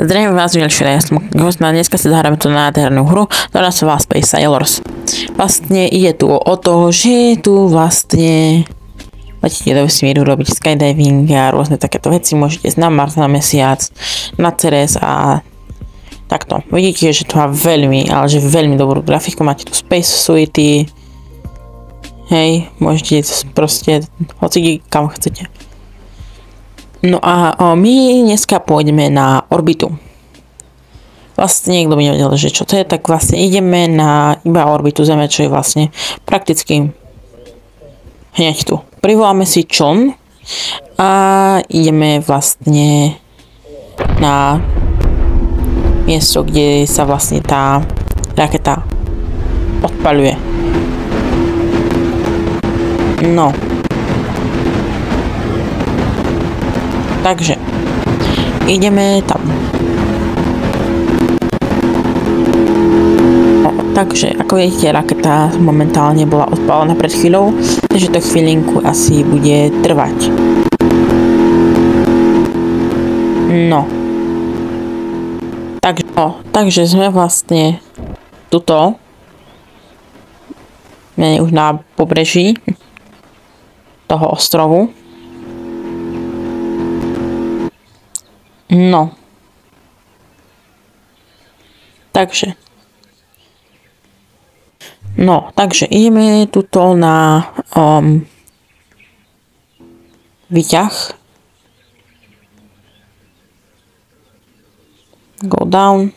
Zdravím vás, Žilšina, ja som Gosna, dneska si zahráme tú nádhernú hru, ktorá sa volá Space Sailors. Vlastne ide tu o to, že tu vlastne letíte do vesmíru, robiť skydiving a rôzne takéto veci, môžete ísť na Mars, na Mesiac, na Ceres a takto. Vidíte, že to má veľmi, ale že veľmi dobrú grafiku, máte tu Space Suity, hej, môžete ísť proste hoci kam chcete. No a my dneska pôjdeme na orbitu. Vlastne niekto by nevedel, že čo to je, tak vlastne ideme na iba orbitu Zeme, čo je vlastne prakticky hneď tu. Privoláme si čln a ideme vlastne na miesto, kde sa vlastne tá raketa odpaľuje. No. Takže ideme tam. Takže ako vidíte, raketa momentálne bola odpálená pred chvíľou, takže to chvíľinku asi bude trvať. No. Takže sme vlastne tuto. Už na pobreží toho ostrovu. No. Takže ideme tuto na výťah. Go down.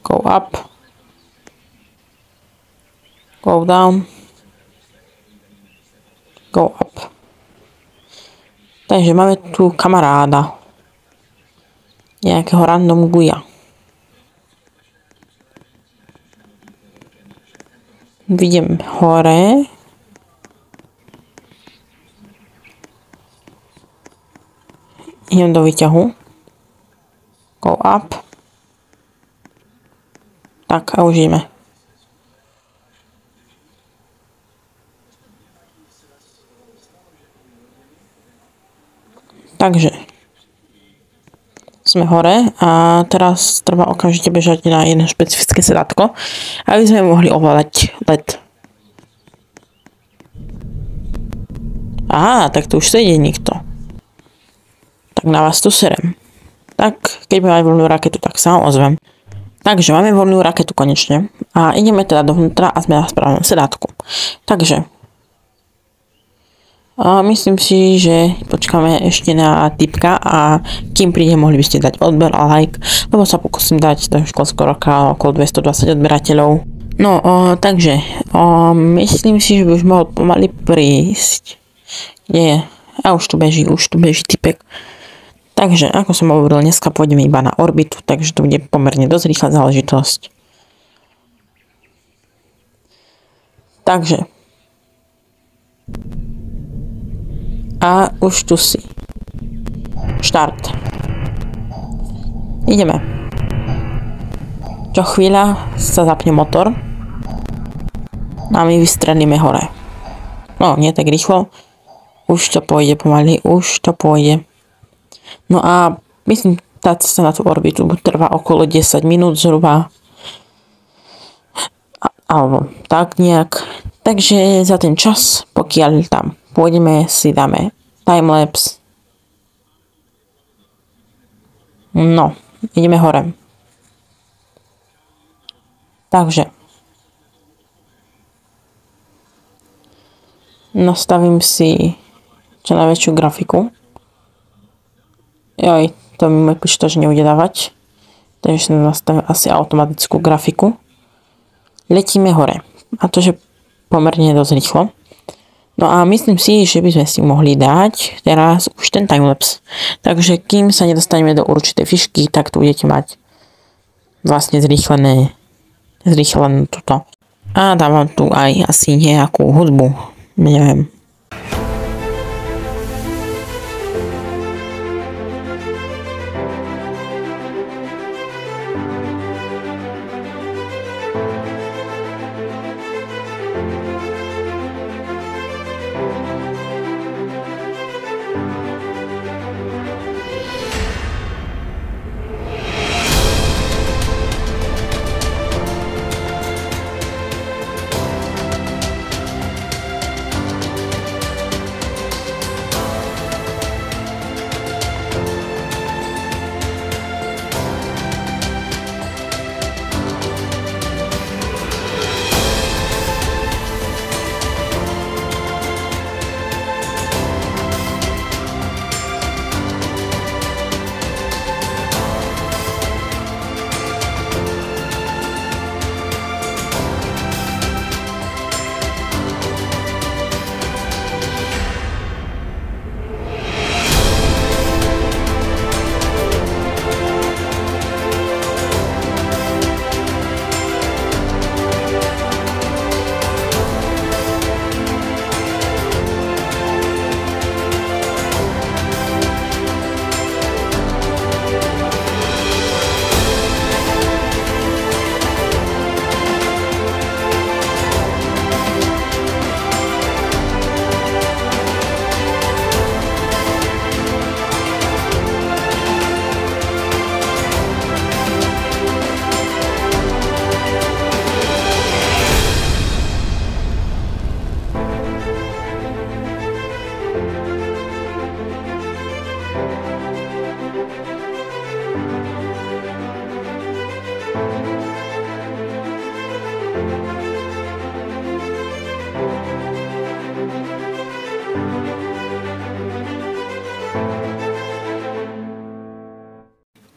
Go up. Go down. Go up. Takže máme tu kamaráda. Nejakého random guja. Vidím hore. Idem do výťahu. Go up. Tak a už ideme. Takže sme hore a teraz treba okamžite bežať na jedno špecifické sedátko, aby sme mohli ovládať let. Á, tak tu už sedí nikto. Tak na vás tu serem. Tak, keď máme voľnú raketu, tak sa ozvem. Takže máme voľnú raketu konečne a ideme teda dovnútra a sme na správnom sedátku. Takže myslím si, že počkáme ešte na tipka a kým príde, mohli by ste dať odber a like, lebo sa pokúsim dať do školského roka okolo 220 odberateľov. No, takže, myslím si, že by už mohol pomaly prísť. Nie, a už tu beží tipek. Takže, ako som hovoril, dneska pôjdeme iba na orbitu, takže to bude pomerne dosť rýchla záležitosť. Takže. A už tu si. Štart. Ideme. Čo chvíľa sa zapne motor. A my vystrelíme hore. No, nie tak rýchlo. Už to pôjde pomaly. Už to pôjde. No a myslím, tá cesta na tú orbitu trvá okolo 10 minút zhruba. Alebo tak nejak. Takže za ten čas, pokiaľ tam pôjdeme, si dáme timelapse. No, ideme hore. Takže nastavím si čo najväčšiu grafiku. Joj, to mi môj počítač nebude dávať. Takže som nastavil asi automatickú grafiku. Letíme hore. A to, že pomerne dosť rýchlo. No a myslím si, že by sme si mohli dať teraz už ten timelapse. Takže kým sa nedostaneme do určitej fišky, tak tu budete mať vlastne zrýchlené toto. A dávam tu aj asi nejakú hudbu. Neviem.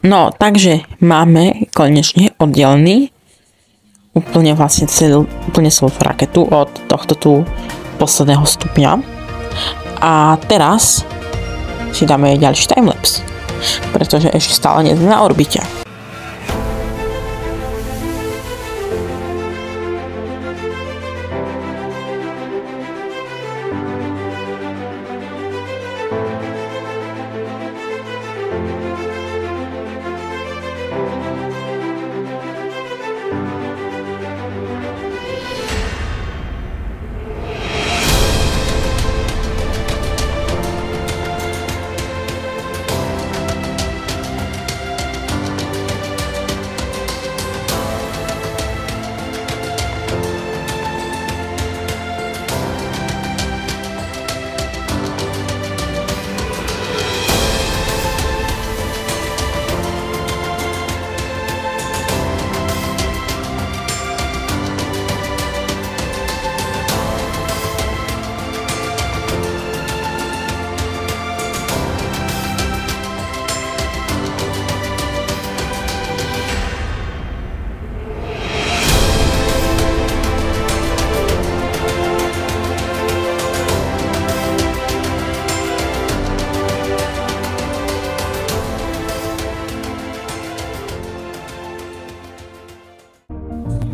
No, takže máme konečne oddelený úplne vlastne celú raketu od tohto tu posledného stupňa. A teraz si dáme ďalší timelapse, pretože ešte stále nie sme na orbite.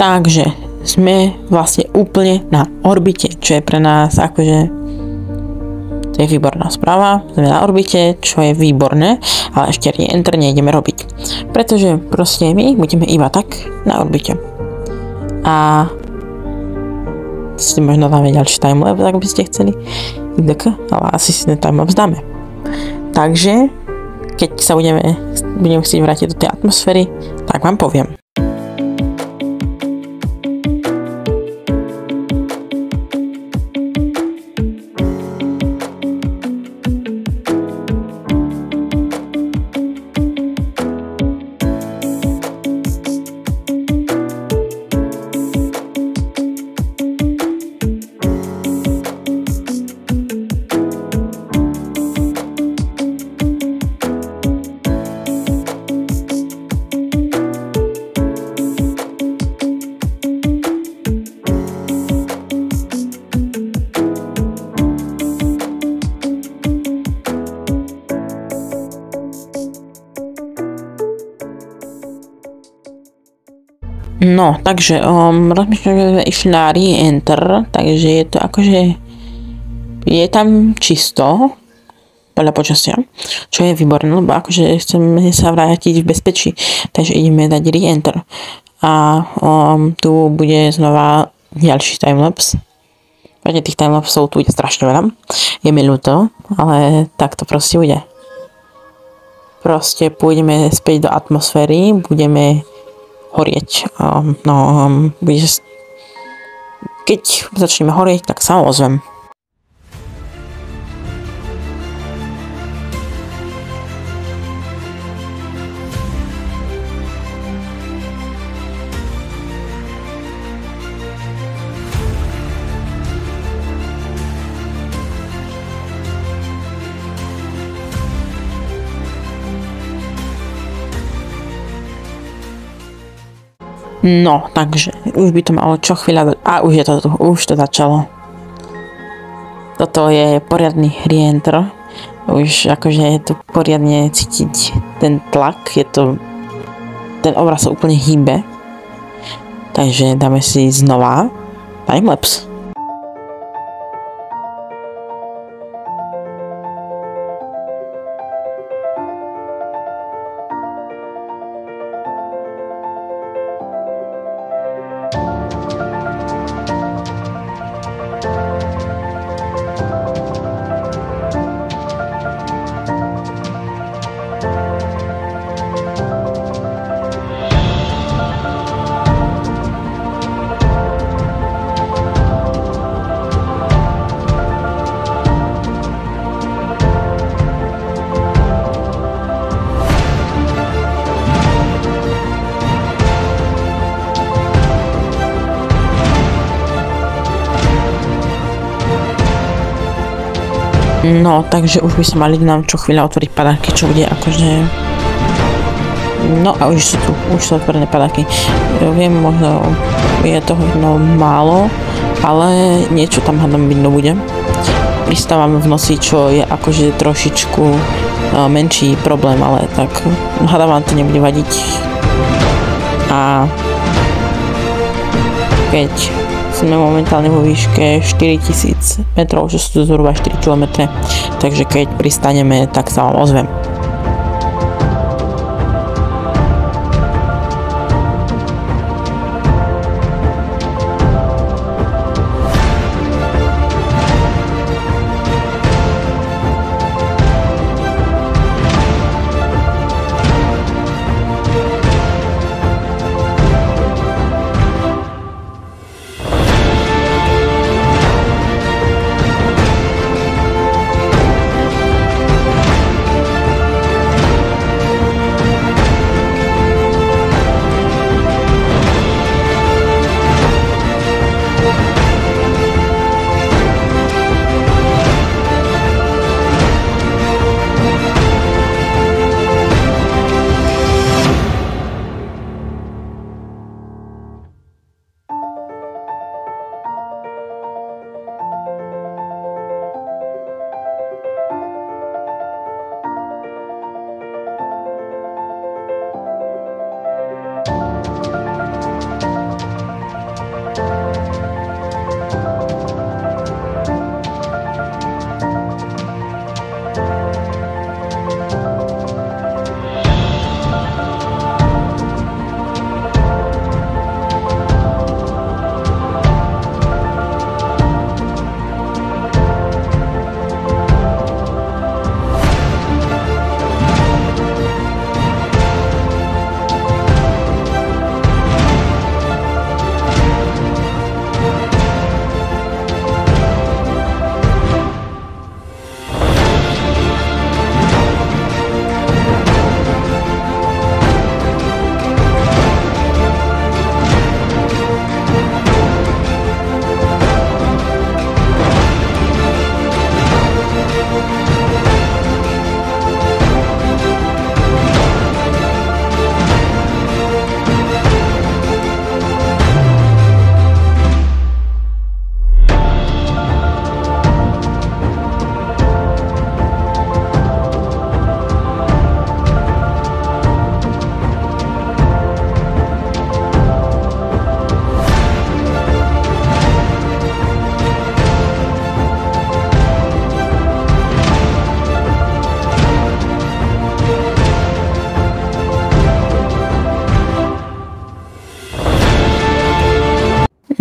Takže sme vlastne úplne na orbite, čo je pre nás akože to je výborná správa. Sme na orbite, čo je výborné, ale ešte re-enter nejdeme robiť, pretože proste my budeme iba tak na orbite. A si možno dáme ďalší timelapse, ak by ste chceli, ale asi si ten timelapse dáme. Takže keď sa budeme chcieť vrátiť do tej atmosféry, tak vám poviem. No, takže rozmýšľam, že sme išli na re-enter, takže je to akože je tam čisto podľa počasia, čo je výborné, lebo akože chceme sa vrátiť v bezpečí, takže ideme dať re-enter a tu bude znova ďalší timelapse. Tých timelapsov tu bude strašne veľa, je mi ľúto, ale tak to proste bude. Proste pôjdeme späť do atmosféry, budeme horieť. Keď začneme horieť, tak sa ozvem. No, takže už by to malo čo chvíľa a už to začalo. Toto je poriadny re-enter. Už akože je tu poriadne cítiť ten tlak, ten obraz sa úplne hýbe. Takže dáme si znova timelapse. No, takže už by sa mali nám čo chvíľa otvoriť padáky, čo bude akože... No a už sú otvorené padáky. Viem, možno je toho málo, ale niečo tam hádam byť bude. Pristávame v noci, čo je akože trošičku menší problém, ale tak hádam vám to nebude vadiť. A keď sme momentálne vo výške 4000 metrov, čo sú to zhruba 4 km, takže keď pristaneme, tak sa vám ozvem.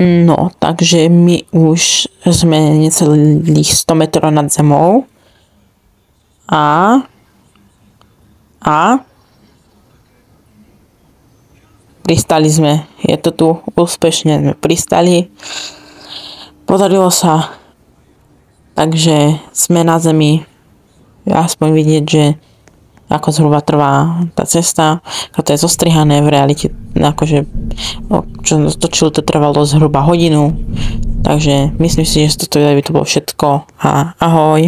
No, takže my už sme necelých 100 metrov nad zemou a pristali sme. Je to tu úspešne, sme pristali. Podarilo sa. Takže sme na zemi. Aspoň vidieť, že ako zhruba trvá tá cesta. A to je zostrihané v realite. Akože, čo točilo, to trvalo zhruba hodinu. Takže myslím si, že toto by to bolo všetko. A ahoj.